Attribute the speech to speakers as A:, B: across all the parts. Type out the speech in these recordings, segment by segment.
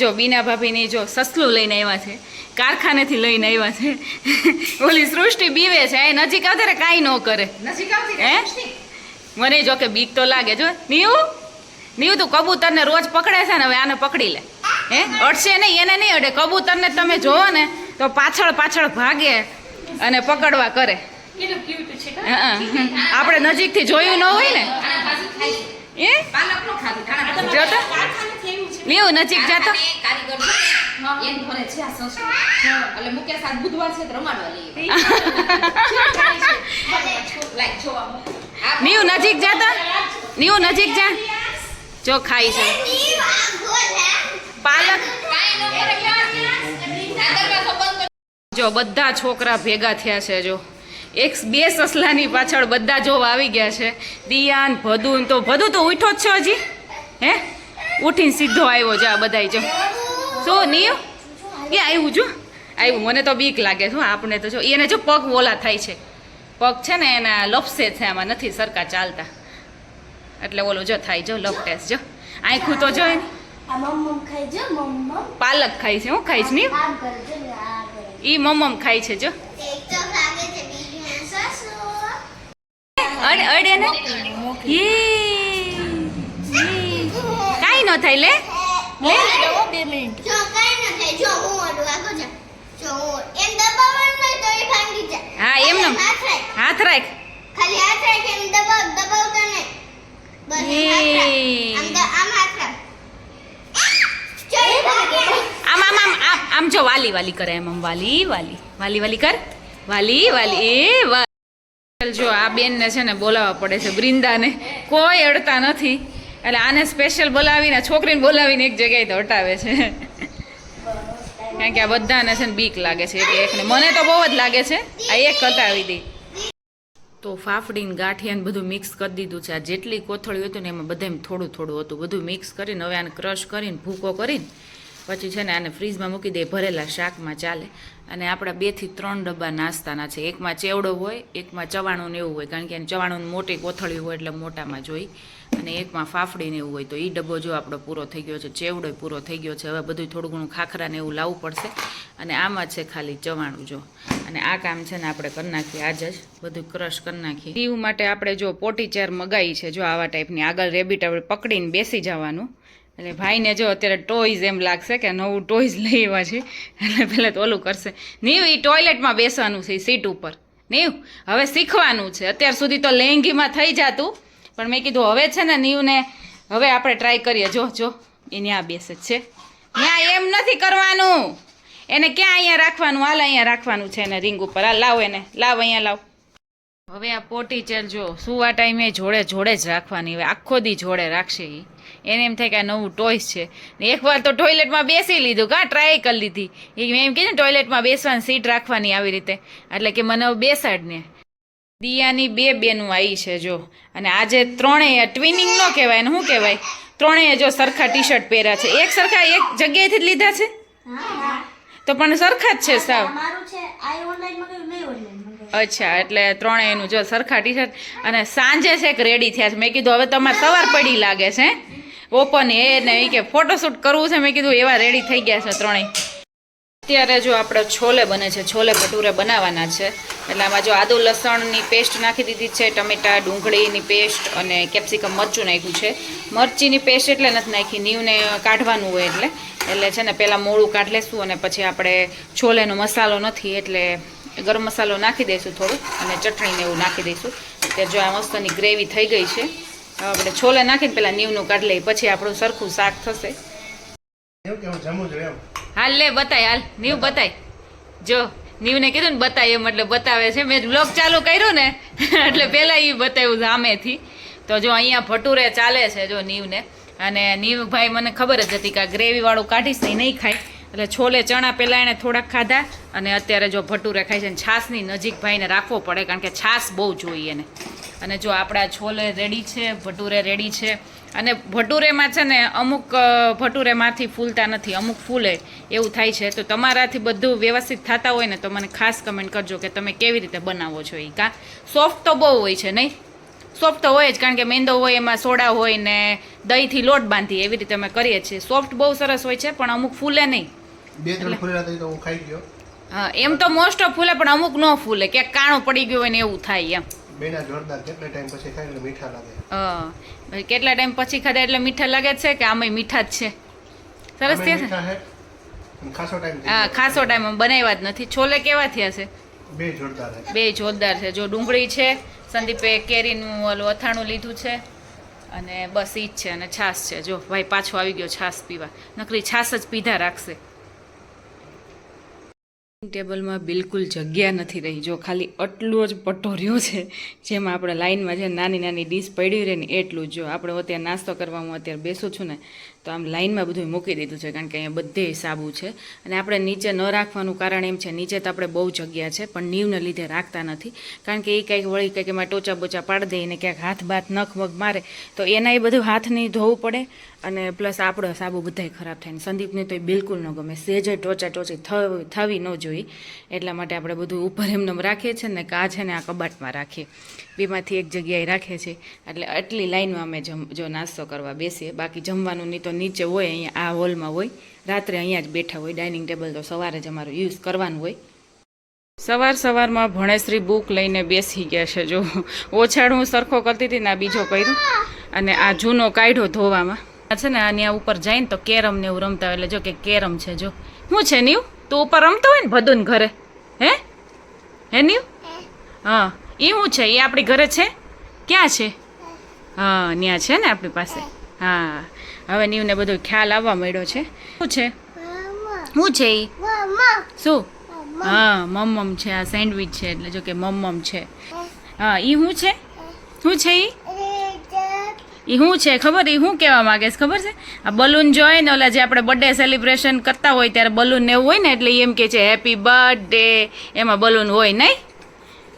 A: જો બીના ભાભીની જો સસલું લઈને આવ્યા છે, કારખાનેથી લઈને આવ્યા છે. ઓલી સૃષ્ટિ બીવે છે, એ નજીક આવતી રે કાંઈ ન કરે. હે મને જો કે બીક તો લાગે. જો નીવ તું કબૂતરને રોજ પકડે છે ને, હવે આને પકડી લે. હે અડશે નહીં, એને નહીં અડે. કબૂતરને તમે જોવો ને તો પાછળ પાછળ ભાગે અને પકડવા કરે. આપણે નજીકથી જોયું ન હોય ને. જોતો નીવ નજીક જાતો. નીવ નજીક જાતા, નીવ નજીક જા. જો ખાઈ છે પાલક. જો બધા છોકરા ભેગા થયા છે. જો એક બે સસલાની પાછળ બધા જો આવી ગયા છે. દિયાન ભદુન તો ભદુ તો ઉઠો જ છે હજી. હે ઉઠીને સીધો આવ્યો છે. આ બધા જો શું નીવ એ આવ્યું. જો આવ્યું. મને તો બીક લાગે છે આપણે તો. જો એને જો પગ ઓલા થાય છે, પગ છે ને એના લપસે છે, આમાં નથી સરખા ચાલતા એટલે ઓલું જો થાય. જો લપટેસ. જો આંખું તો જો એની પાલક ખાય છે. હું ખાઈશ નહીં ઈ મમ્મ ખાય છે. જો અડે અડે ને કાઈ ન થાય. લે લે 2 મિનિટ. જો કાઈ ન થાય. જો હું અડું આગો જા. જો એમ દબાવવાનું નહીં તો એ ભાંગી જાય. હા એમ ન હાથ રાખ. ખાલી હાથ રાખ. એમ દબાવતા નહીં. બસ આમ હાથ રાખ. આમ આમ આમ આમ જો વાલી વાલી કરે. એમ આમ વાલી વાલી વાલી વાલી કર. વાલી વાલી એ વાલી. જો આ બેનને છે ને બોલાવવા પડે છે. બૃંદાને કોઈ અડતા નથી એટલે આને સ્પેશિયલ બોલાવીને છોકરીને બોલાવીને એક જગ્યાએ તો હટાવે છે. કારણ કે આ બધાને છે ને બીક લાગે છે. એટલે એકને મને તો બહુ જ લાગે છે. આ એક હટાવી દઈ. તો ફાફડીને ગાંઠિયાને બધું મિક્સ કરી દીધું છે. આ જેટલી કોથળી હતી ને એમાં બધામાં થોડું થોડું હતું. બધું મિક્સ કરીને હવે આને ક્રશ કરીને ભૂકો કરીને પછી છે ને આને ફ્રીજમાં મૂકી દે. ભરેલા શાકમાં ચાલે. અને આપણા 2 થી 3 ડબ્બા નાસ્તાના છે. એકમાં ચેવડો હોય, એકમાં ચવાણું ને એવું હોય, કારણ કે ચવાણું મોટી કોથળી હોય એટલે મોટામાં જોઈ, અને એકમાં ફાફડીને એવું હોય. તો એ ડબ્બો જો આપણો પૂરો થઈ ગયો છે. ચેવડો પૂરો થઈ ગયો છે. હવે બધું થોડું ઘણું ખાખરાને એવું લાવવું પડશે. અને આમાં છે ખાલી ચવાણું. જો અને આ કામ છે ને આપણે કરી નાખીએ. આજ જ બધું ક્રશ કરી નાખીએ. દીવ માટે આપણે જો પોટી ચેર મગાવી છે. જો આવા ટાઈપની આગળ રેબિટ આપણે પકડીને બેસી જવાનું. એટલે ભાઈને જો અત્યારે ટોયઝ એમ લાગશે કે નવું ટોયઝ લઈ આવ્યા છે. એટલે પહેલાં તો ઓલું કરશે. નીવ એ ટોયલેટમાં બેસવાનું છે સીટ ઉપર. નીવ હવે શીખવાનું છે. અત્યાર સુધી તો લેંગીમાં થઈ જતું, પણ મેં કીધું હવે છે ને નીવને હવે આપણે ટ્રાય કરીએ. જો જો એ ત્યાં બેસે છે. ત્યાં એમ નથી કરવાનું. એને ક્યાં અહીંયા રાખવાનું? હાલ અહીંયા રાખવાનું છે એને રિંગ ઉપર. હાલ લાવ એને, લાવ અહીંયા લાવ. હવે આ પોટી ચેર જો સુવા ટાઈમે જોડે જોડે જ રાખવાની. હવે આખો દી જોડે રાખશે. એને એમ થાય કે આ નવું ટોયસ છે. ને એકવાર તો ટોયલેટમાં બેસી લીધું. કાં ટ્રાય કરી લીધી. મેં એમ કીધું ટોયલેટમાં બેસવાની સીટ રાખવાની આવી રીતે. એટલે કે મને બેસાડ ને. દિયાની 2 બેનું આવી છે જો. અને આજે ત્રણેય ટ્વિનિંગ ન કહેવાય ને શું કહેવાય, ત્રણેય જો સરખા ટી શર્ટ પહેર્યા છે. એક સરખા એક જગ્યાએથી જ લીધા છે તો પણ સરખા જ છે સાવ. અચ્છા એટલે ત્રણેયનું જો સરખા ટી શર્ટ. અને સાંજે છે કે રેડી થયા છે. મેં કીધું હવે તમારે સવાર પડી લાગે છે ઓપન એ ને એ કે ફોટોશૂટ કરવું છે. મેં કીધું એવા રેડી થઈ ગયા છે ત્રણેય. અત્યારે જો આપણે છોલે બને છે. છોલે ભટુરે બનાવવાના છે. એટલે આમાં જો આદુ લસણની પેસ્ટ નાખી દીધી છે, ટમેટા ડુંગળીની પેસ્ટ અને કેપ્સિકમ મરચું નાખ્યું છે. મરચીની પેસ્ટ એટલે નથી નાખી, નીવને કાઢવાનું હોય એટલે છે ને પહેલાં મોળું કાઢી લેશું અને પછી આપણે છોલેનો મસાલો નથી એટલે ગરમ મસાલો નાખી દઈશું થોડું અને ચટણીને એવું નાખી દઈશું. તે જો આ મસ્તની ગ્રેવી થઈ ગઈ છે. હવે આપણે છોલે નાખીને પહેલાં નીવનું કાઢી લઈએ, પછી આપણું સરખું શાક થશે. હાલ લે બતાય. હાલ નીવ બતાય. જો નીવને કીધું ને બતાય એમ એટલે બતાવે છે. મેં બ્લોગ ચાલુ કર્યું ને એટલે પહેલાં એ બતાવ્યું સામેથી. તો જો અહીંયા ભટુરે ચાલે છે જો નીવને. અને નીવ ભાઈ મને ખબર જ હતી કે આ ગ્રેવીવાળું કાઢીશ ને નહીં ખાય. એટલે છોલે ચણા પહેલાં એણે થોડાક ખાધા અને અત્યારે જો ભટુરે ખાય છે. અને છાશની નજીક ભાઈને રાખવો પડે કારણ કે છાશ બહુ જોઈએ એને. અને જો આપણા છોલે રેડી છે, ભટુરે રેડી છે. અને ભટુરેમાં છે ને અમુક ભટુરેમાંથી ફૂલતા નથી, અમુક ફૂલે એવું થાય છે. તો તમારાથી બધું વ્યવસ્થિત થતા હોય ને તો મને ખાસ કમેન્ટ કરજો કે તમે કેવી રીતે બનાવો છો. એ કાં સોફ્ટ તો બહુ હોય છે નહીં, સોફ્ટ તો હોય જ, કારણ કે મેંદો હોય એમાં સોડા હોય ને દહીંથી લોટ બાંધી એવી રીતે અમે કરીએ છીએ. સોફ્ટ બહુ સરસ હોય છે, પણ અમુક ફૂલે નહીં.
B: 2-3 ફૂલેલા તો હું ખાઈ ગયો.
A: હા, એમ તો મોસ્ટ ઓફ ફૂલે, પણ અમુક ન ફૂલે, ક્યાંક કાણું પડી ગયું હોય ને એવું થાય એમ.
B: બેના જોરદાર, કેટલા ટાઈમ પછી ખાય એટલે મીઠા લાગે.
A: હા, કેટલા ટાઈમ પછી ખાધા એટલે મીઠા લાગે છે કે આમાંય મીઠા જ છે? સરસ થયા છે.
B: મીઠા હે અને ખાસો ટાઈમ
A: હા, ખાસો ટાઈમ બનાવ્યા જ નથી. છોલે કેવા થયા છે?
B: બે જોરદાર હે.
A: બે જોરદાર છે. જો ડુંગળી છે, સંદીપે કેરીનું ઓલું અથાણું લીધું છે અને બસ ઈ જ છે, અને છાશ છે. જો ભાઈ પાછો આવી ગયો છાશ પીવા, નકરી છાશ જ પીધા રાખશે. ટેબલમાં બિલકુલ જગ્યા નથી રહી. જો ખાલી આટલું જ પટ્ટો રહ્યો છે, જેમાં આપણે લાઈનમાં જે નાની નાની ડીશ પડી રહે ને એટલું જ. જો આપણે અત્યારે નાસ્તો કરવામાં અત્યારે બેસું છું ને, તો આમ લાઈનમાં બધું મૂકી દીધું છે, કારણ કે અહીંયા બધે સાબુ છે. અને આપણે નીચે ન રાખવાનું કારણ એમ છે, નીચે તો આપણે બહુ જગ્યા છે, પણ નીવને લીધે રાખતા નથી, કારણ કે એ કંઈક વળી કંઈક એમાં ટોચા બોચા પાડી દે ને ક્યાંક હાથ બાથ નખ મગ મારે તો એના એ બધું હાથ નહીં ધોવું પડે, અને પ્લસ આપણો સાબુ બધાય ખરાબ થાય. ને સંદીપને તો એ બિલકુલ ન ગમે, સેજે ટોચા ટોચી થવી ન જોઈએ. એટલા માટે આપણે બધું ઉપર એમને રાખીએ છીએ ને આ છે ને આ કબાટમાં રાખીએ, બેમાંથી એક જગ્યાએ રાખીએ છીએ. એટલે આટલી લાઈનમાં અમે જો નાસ્તો કરવા બેસીએ. બાકી જમવાનું નહીં તો નીચે હોય, અહીંયા આ હોલમાં હોય, રાત્રે અહીંયા જ બેઠા હોય. ડાઇનિંગ ટેબલ તો સવારે જ અમારું યુઝ કરવાનું હોય. સવારમાં ભણેશ્રી બુક લઈને બેસી ગયા છે. જો ઓછાડ હું સરખો કરતી હતી ને આ બીજો કર્યો, અને આ જૂનો કાઢ્યો ધોવામાં છે ને. આ ત્યાં ઉપર જઈને તો કેરમ ને એવું રમતા હોય. એટલે જો કે કેરમ છે. જો શું છે નીવ, તું ઉપર રમતો હોય ને ભદુન ઘરે, હે નીવ? હા, એ શું છે? એ આપણી ઘરે છે? ક્યાં છે? હા, ત્યાં છે ને આપણી પાસે. હા, હવે નીવને બધો ખ્યાલ આવવા માંડ્યો છે. શું છે? શું છે એ? શું? હા, મમ્મમ છે. આ સેન્ડવિચ છે, એટલે જો કે મમ્મમ છે. હા, એ શું છે? શું છે એ શું છે ખબર? એ શું કહેવા માંગે છે ખબર છે? આ બલૂન જોઈ ને, ઓલા જે આપણે બર્થડે સેલિબ્રેશન કરતા હોય ત્યારે બલૂન ને એવું હોય ને, એટલે એમ કે છે હેપી બર્થડે, એમાં બલૂન હોય નહીં.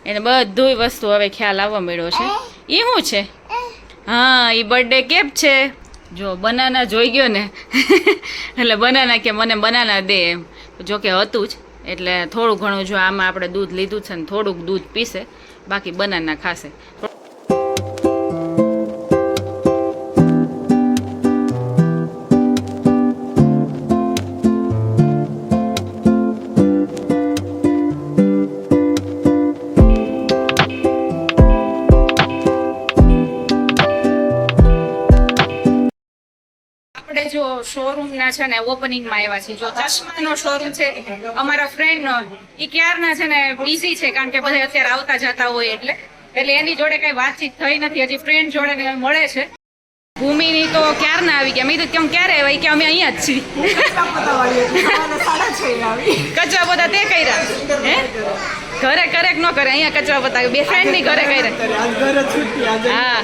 A: એને બધું વસ્તુ હવે ખ્યાલ આવવા મળ્યો છે. એ શું છે? હા, એ બર્થડે કેપ છે. જો બનાના જોઈ ગયો ને એટલે બનાના કે મને બનાના દે એમ. જો કે હતું જ, એટલે થોડું ઘણું જો આમાં આપણે દૂધ લીધું છે ને થોડુંક દૂધ પીશે, બાકી બનાના ખાશે. જો શોરૂમ ના છે ને ઓપનિંગમાં આવ્યા છે. જો ચશ્માનો શોરૂમ છે અમારા ફ્રેન્ડ નો, એ ક્યારના છે ને બિઝી છે, કારણ કે બધા અત્યારે આવતા જતા હોય એટલે એની જોડે કઈ વાતચીત થઈ નથી. હજી ફ્રેન્ડ જોડે મળે છે. ભૂમિની તો ક્યારના આવી ગયા. મેં કીધું કેમ ક્યારે આવ્યા? કે અમે અહીંયા જ છીએ. કચરા બધા તે કર્યા હે? ઘરે કરેક ન કરે, અહીંયા કચરા પતા બે ફ્રેન્ડ ની ઘરે કર્યા. હા,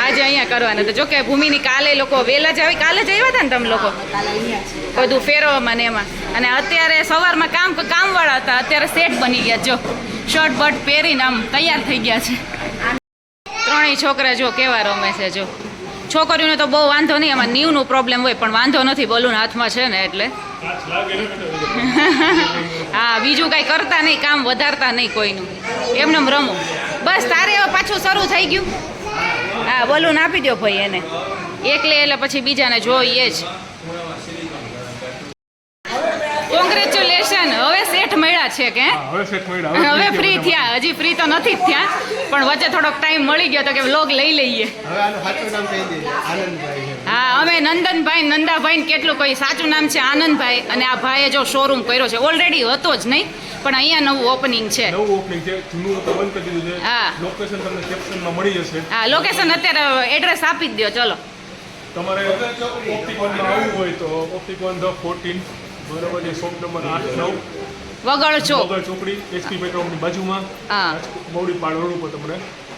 A: આજે અહીંયા કરવાના. તો જો કે ભૂમિની કાલે લોકો વહેલા જ આવી, કાલે જ આવ્યા હતા ને તમે લોકો બધું ફેરવવામાં ને એમાં. અને અત્યારે સવારમાં કામવાળા હતા, અત્યારે સેટ બની ગયા. જો શર્ટ બર્ટ પહેરીને આમ તૈયાર થઈ ગયા છે. ત્રણેય છોકરા જો કેવા રમે છે. જો છોકરીઓને તો બહુ વાંધો નહીં, એમાં નીવનું પ્રોબ્લેમ હોય, પણ વાંધો નથી, બલૂન હાથમાં છે ને એટલે. હા, બીજું કઈ કરતા નહીં, કામ વધારતા નહીં કોઈનું, એમને રમો બસ. તારે હવે પાછું શરૂ થઈ ગયું. હા, બલૂન આપી દો ભાઈ એને એકલે, એટલે પછી બીજાને જોઈએ જ. કોંગ્રેચ્યુલેશન, હવે સેટ મળ્યા છે કે હવે ફ્રી થયા? હજી ફ્રી તો નથી જ થયા, પણ વચ્ચે થોડોક ટાઈમ મળી ગયો તો કે વ્લોગ લઈ લઈએ. હા, અમે નંદાભાઈ કેટલું કહી, સાચું નામ છે આનંદભાઈ. અને આ ભાઈએ જો શોરૂમ કર્યો છે, ઓલરેડી હતો જ નહીં, પણ અહીંયા નવું ઓપનિંગ છે. હા, લોકેશન અત્યારે એડ્રેસ આપી જ દો. ચલો,
C: તમારે ઓપ્ટિક 1 માં આવવું હોય તો ઓપ્ટિક 1 ધ 14 બરાબર છે, શોપ નંબર 8-9 વગડ ચોકડી એસપી પેટ્રોલની બાજુમાં. હા, મોડી પાડ રોડ ઉપર તમને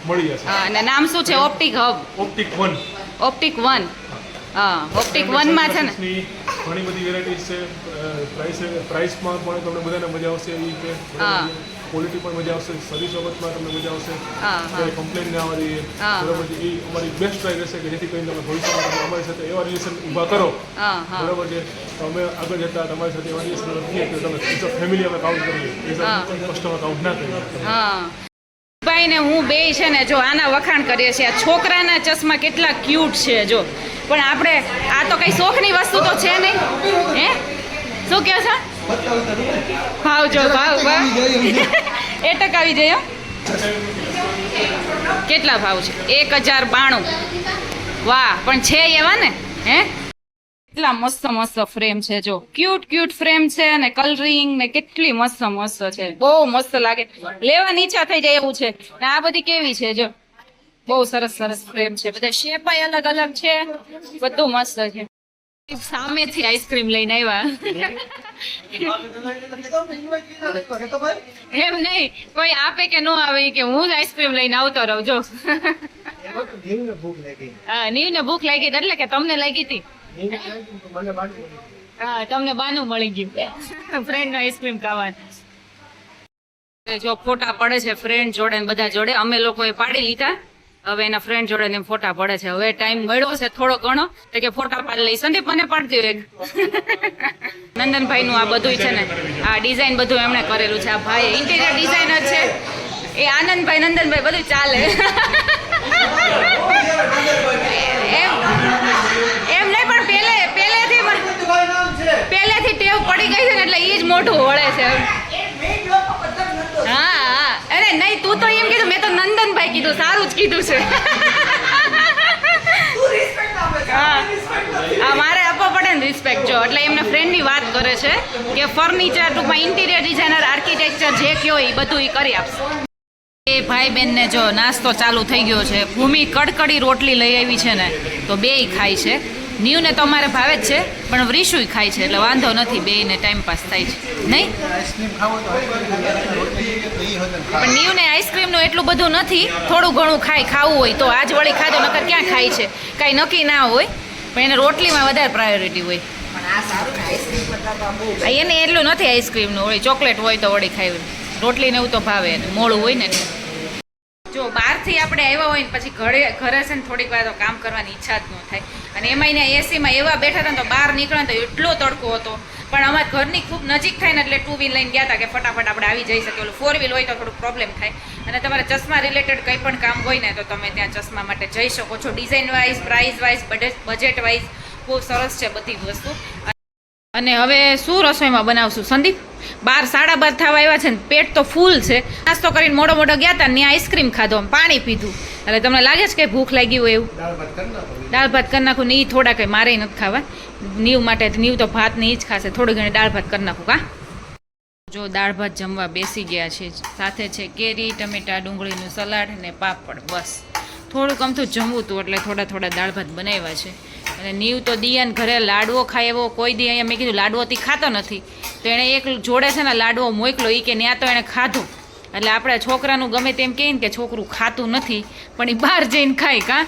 C: મળી જશે.
A: હા, અને નામ શું છે? Optic hub.
C: ઓપ્ટિક 1.
A: ઓપ્ટિક 1. હા, ઓપ્ટિક 1 માં છે ને
C: ઘણી બધી વેરાયટીઝ છે. પ્રાઇસમાં પણ તમને બધાને મજા આવશે. એ રીતે ક્વોલિટી પણ મજા આવશે, સર્વિસ બાબતમાં તમને મજા આવશે, કોઈ કમ્પ્લેન ના આવે. બરાબર છે, એ અમારી બેસ્ટ ટ્રાય રહેશે કે જેથી કરીને તમે ભવિષ્યમાં તમે અમારી સાથે એવા રિલેશન ઊભા કરો. બરાબર છે, તો અમે આગળ જતા તમારી સાથે એવા રિલેશન રાખીએ કે તમે ફેમિલી અમે કાઉન્ટ કરીએ, કસ્ટમર કાઉન્ટ ના કરીએ.
A: ભાઈ ને હું બેય છે ને જો આના વખાણ કરીએ છીએ. આ છોકરાના ચશ્મા કેટલા ક્યુટ છે જો, પણ આપણે આ તો કઈ શોખની વસ્તુ તો છે નહીં. હે શું કહો છો? ભાવ જો ભાવ એ ટકાવી જાય હો. કેટલા ભાવ છે? 1092. વાહ, પણ છે એવા ને. હે કેટલા મસ્ત મસ્ત ફ્રેમ છે જો, ક્યુટ ફ્રેમ છે ને કલરિંગ ને કેટલી મસ્ત છે. બહુ મસ્ત લાગે, લેવાની ઈચ્છા થઈ જાય એવું છે. ને આ બધી કેવી છે જો, બહુ સરસ ફ્રેમ છે. બધા શેપ અલગ અલગ છે, બધું મસ્ત છે. સામેથી આઈસ્ક્રીમ લઈને આવ્યા. એમ નહીં, કોઈ આપે કે ન આવે કે હું જ આઈસ્ક્રીમ લઈને આવતો રહું જો. હા, નીવને ભૂખ લાગી એટલે કે તમને લાગી હતી. હા, તમને બાનું મળી ગયું ફ્રેન્ડ નો આઈસ્ક્રીમ ખાવાનું. જો ફોટા પડે છે ફ્રેન્ડ જોડે ને બધા જોડે, અમે લોકોએ પાડી લીધા. હવે એના ફ્રેન્ડ જોડે ને ફોટા પડે છે. હવે ટાઈમ મળ્યો છે થોડો ઘણો તો કે ફોટા પાડી લઈ. સંદીપ મને પાડતી એક. નંદનભાઈ નું આ બધું છે ને, આ ડિઝાઇન બધું એમણે કરેલું છે. આ ભાઈ ઇન્ટિરિયર ડિઝાઇનર છે. એ આનંદભાઈ નંદનભાઈ બધું ચાલે. એમ નહીં, પણ પહેલેથી ટેવ પડી ગઈ છે ને એટલે એ જ મોઢું વળે છે. હા, અરે નહીં, તું તો એમ કીધું, મેં તો નંદનભાઈ કીધું, સારું જ કીધું છે. હા, મારે આપવા પડે ને રિસ્પેક્ટ જો. એટલે એમના ફ્રેન્ડની વાત કરે છે કે ફર્નિચર ટૂંકમાં ઇન્ટિરિયર ડિઝાઇનર, આર્કિટેક્ચર જે કયો એ બધું એ કરી આપશે. એ ભાઈ બેન ને જો નાસ્તો ચાલુ થઈ ગયો છે. ભૂમિ કડકડી રોટલી લઈ આવી છે ને તો બેય ખાય છે. નીવને તો અમારે ભાવે જ છે, પણ વરીશુય ખાય છે એટલે વાંધો નથી, બેયને ટાઈમ પાસ થાય છે નહીં. પણ નીવને આઈસ્ક્રીમનું એટલું બધું નથી, થોડું ઘણું ખાવું હોય તો. આજ વળી ખાધો, નકર ક્યાં ખાય છે, કાંઈ નક્કી ના હોય. પણ એને રોટલીમાં વધારે પ્રાયોરિટી હોય. એને એટલું નથી આઈસ્ક્રીમનું, વળી ચોકલેટ હોય તો વળી ખાય. રોટલીને એવું તો ભાવે, એને મોડું હોય ને. જો બહારથી આપણે આવ્યા હોય ને પછી ઘરે છે ને થોડીક વાર તો કામ કરવાની ઈચ્છા જ ન થાય. અને એમાં એને એસીમાં એવા બેઠા હતા ને તો બહાર નીકળે તો એટલો તડકો હતો. પણ અમારા ઘરની ખૂબ નજીક થાય ને એટલે 2 વ્હીલ લઈને ગયા હતા કે ફટાફટ આપણે આવી જઈ શકીએ. ઓલું 4 વ્હીલ હોય તો થોડુંક પ્રોબ્લેમ થાય. અને તમારે ચશ્મા રિલેટેડ કંઈ પણ કામ હોય ને તો તમે ત્યાં ચશ્મા માટે જઈ શકો છો. Design wise, price wise, budget wise બહુ સરસ છે બધી વસ્તુ. અને હવે શું રસોઈમાં બનાવશું સંદીપ? 12:30 થવા આવ્યા છે ને પેટ તો ફૂલ છે. નાસ્તો કરીને મોડો ગયા હતા ને આઈસ્ક્રીમ ખાધો, પાણી પીધું. એટલે તમને લાગે છે કે ભૂખ લાગી હોય એવું? દાળ ભાત કરી નાખું ને એ થોડા કંઈ મારે નથી ખાવા. નીવ માટે, નીવ તો ભાત ને એ જ ખાશે. થોડી ઘણી દાળ ભાત કરી નાખું. કા જો દાળ ભાત જમવા બેસી ગયા છે. સાથે છે કેરી, ટમેટા, ડુંગળીનું સલાડ ને પાપડ. બસ થોડુંક અમથું જમવું હતું એટલે થોડા દાળ ભાત બનાવ્યા છે. અને નીવ તો દિયાને ઘરે લાડવો ખાય એવો કોઈ દી અહીંયા મેં કીધું લાડવોથી ખાતો નથી તો એણે એક જોડે છે ને લાડવો મોકલો. એ કે ત્યાં તો એણે ખાધો. એટલે આપણે છોકરાનું ગમે તેમ કહે ને કે છોકરું ખાતું નથી પણ એ બહાર જઈને ખાય. કાં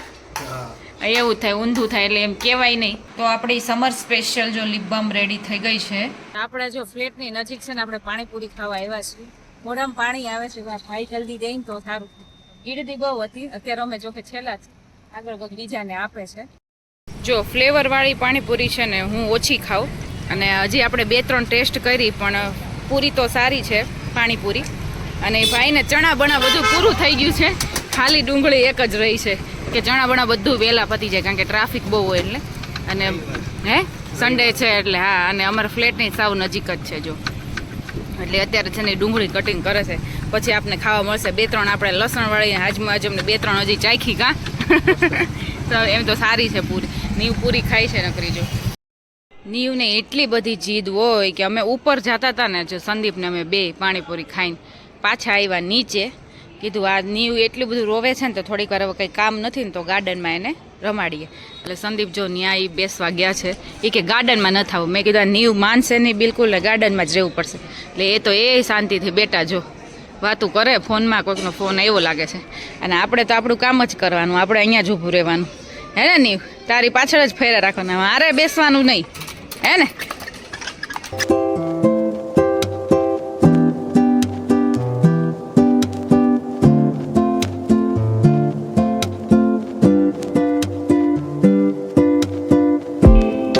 A: એવું થાય, ઊંધું થાય એટલે એમ કહેવાય નહીં. તો આપણી સમર સ્પેશિયલ જો લિપ બામ રેડી થઈ ગઈ છે. આપણે જો ફ્લેટની નજીક છે ને આપણે પાણીપુરી ખાવા આવ્યા છીએ. મોઢામાં પાણી આવે છે. ભાઈ જલ્દી દઈને તો સારું. ગીરદી બહુ હતી અત્યારે, અમે જોકે છેલ્લા આગળ બીજાને આપે છે. જો ફ્લેવરવાળી પાણીપુરી છે ને હું ઓછી ખાઉં. અને હજી આપણે 2-3 ટેસ્ટ કરી પણ પૂરી તો સારી છે પાણીપુરી. અને ભાઈને ચણા બણા બધું પૂરું થઈ ગયું છે. ખાલી ડુંગળી એક જ રહી છે કે ચણા બણા બધું વહેલા પતી જાય કારણ કે ટ્રાફિક બહુ હોય એટલે. અને સન્ડે છે એટલે હા. અને અમારા ફ્લેટની સાવ નજીક જ છે જો. એટલે અત્યારે છે ને ડુંગળી કટિંગ કરે છે. પછી આપને ખાવા મળશે 2-3 આપણે લસણવાળી હાજમાં અમને 2-3 હજી ચાખી. કાં તો એમ તો સારી છે પૂરી. નીવ પૂરી ખાય છે નકરી જો. નીવને એટલી બધી જીદ હોય કે અમે ઉપર જતા હતા ને જો સંદીપને અમે બે પાણીપુરી ખાઈને પાછા આવ્યા નીચે. કીધું આ નીવ એટલું બધું રોવે છે ને તો થોડીક વાર હવે કંઈ કામ નથી ને તો ગાર્ડનમાં એને રમાડીએ. એટલે સંદીપ જો ન્યાય બેસવા ગયા છે. એ કે ગાર્ડનમાં ન થવું. મેં કીધું આ નીવ માનશે નહીં બિલકુલ, ગાર્ડનમાં જ રહેવું પડશે. એટલે એ તો એ શાંતિથી બેટા જો વાતું કરે ફોનમાં. કોઈકનો ફોન આવ્યો લાગે છે. અને આપણે તો આપણું કામ જ કરવાનું, આપણે અહીંયા જ ઊભું રહેવાનું. હે ને નીવ? તારી પાછળ જ ફેરા રાખવાના, મારે બેસવાનું નહીં. હે ને?